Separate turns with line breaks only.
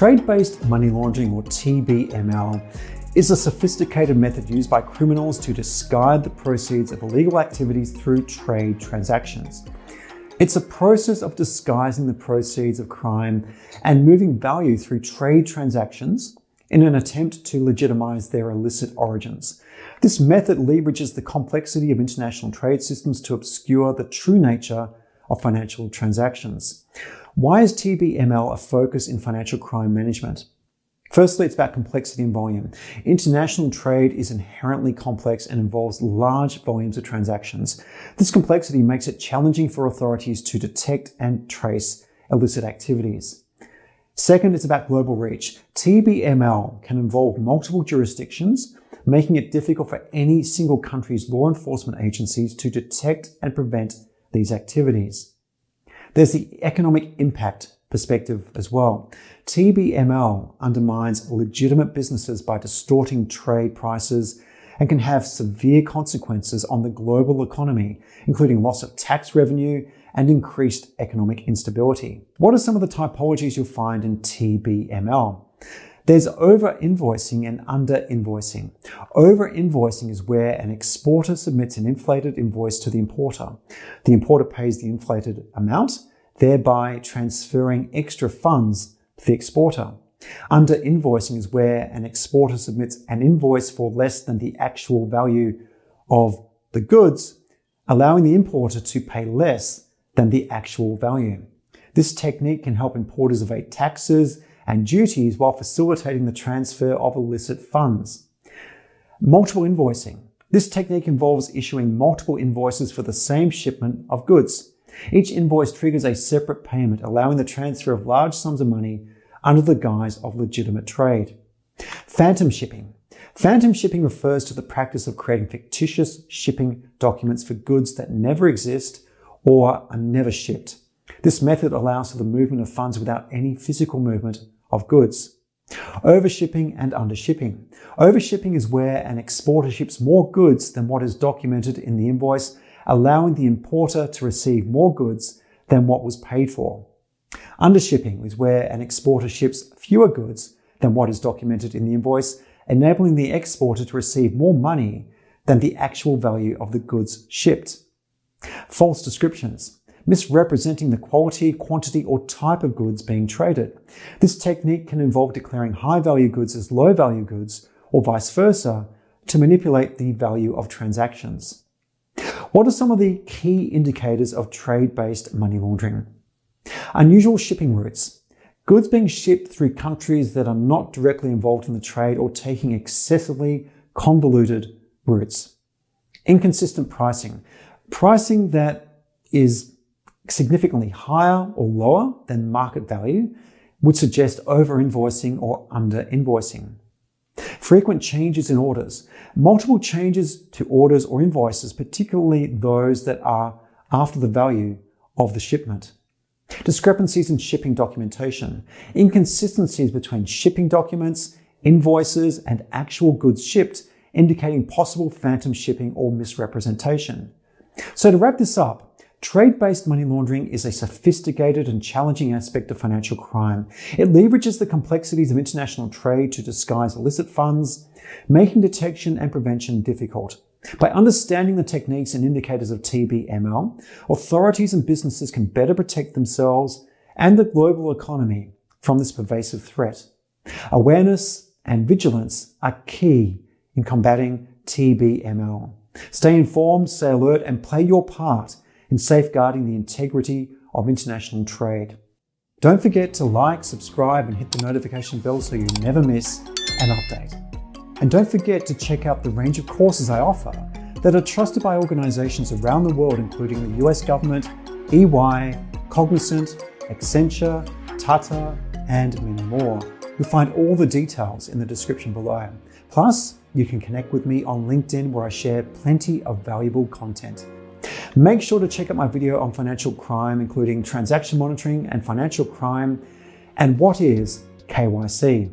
Trade-based money laundering, or TBML, is a sophisticated method used by criminals to disguise the proceeds of illegal activities through trade transactions. It's a process of disguising the proceeds of crime and moving value through trade transactions in an attempt to legitimize their illicit origins. This method leverages the complexity of international trade systems to obscure the true nature of financial transactions. Why is TBML a focus in financial crime management? Firstly, it's about complexity and volume. International trade is inherently complex and involves large volumes of transactions. This complexity makes it challenging for authorities to detect and trace illicit activities. Second, it's about global reach. TBML can involve multiple jurisdictions, making it difficult for any single country's law enforcement agencies to detect and prevent these activities. There's the economic impact perspective as well. TBML undermines legitimate businesses by distorting trade prices and can have severe consequences on the global economy, including loss of tax revenue and increased economic instability. What are some of the typologies you'll find in TBML? There's over-invoicing and under-invoicing. Over-invoicing is where an exporter submits an inflated invoice to the importer. The importer pays the inflated amount, thereby transferring extra funds to the exporter. Under-invoicing is where an exporter submits an invoice for less than the actual value of the goods, allowing the importer to pay less than the actual value. This technique can help importers evade taxes and duties while facilitating the transfer of illicit funds. Multiple invoicing. This technique involves issuing multiple invoices for the same shipment of goods. Each invoice triggers a separate payment, allowing the transfer of large sums of money under the guise of legitimate trade. Phantom shipping. Phantom shipping refers to the practice of creating fictitious shipping documents for goods that never exist or are never shipped. This method allows for the movement of funds without any physical movement of goods. Overshipping and undershipping. Overshipping is where an exporter ships more goods than what is documented in the invoice, allowing the importer to receive more goods than what was paid for. Undershipping is where an exporter ships fewer goods than what is documented in the invoice, enabling the exporter to receive more money than the actual value of the goods shipped. False descriptions. Misrepresenting the quality, quantity, or type of goods being traded. This technique can involve declaring high-value goods as low-value goods, or vice versa, to manipulate the value of transactions. What are some of the key indicators of trade-based money laundering? Unusual shipping routes. Goods being shipped through countries that are not directly involved in the trade or taking excessively convoluted routes. Inconsistent pricing. Pricing that is significantly higher or lower than market value would suggest over-invoicing or under-invoicing. Frequent changes in orders. Multiple changes to orders or invoices, particularly those that are after the value of the shipment. Discrepancies in shipping documentation. Inconsistencies between shipping documents, invoices, and actual goods shipped, indicating possible phantom shipping or misrepresentation. So to wrap this up, trade-based money laundering is a sophisticated and challenging aspect of financial crime. It leverages the complexities of international trade to disguise illicit funds, making detection and prevention difficult. By understanding the techniques and indicators of TBML, authorities and businesses can better protect themselves and the global economy from this pervasive threat. Awareness and vigilance are key in combating TBML. Stay informed, stay alert, and play your part in safeguarding the integrity of international trade. Don't forget to like, subscribe, and hit the notification bell so you never miss an update. And don't forget to check out the range of courses I offer that are trusted by organizations around the world, including the US government, EY, Cognizant, Accenture, Tata, and many more. You'll find all the details in the description below. Plus, you can connect with me on LinkedIn, where I share plenty of valuable content. Make sure to check out my video on financial crime, including transaction monitoring and financial crime, and what is KYC.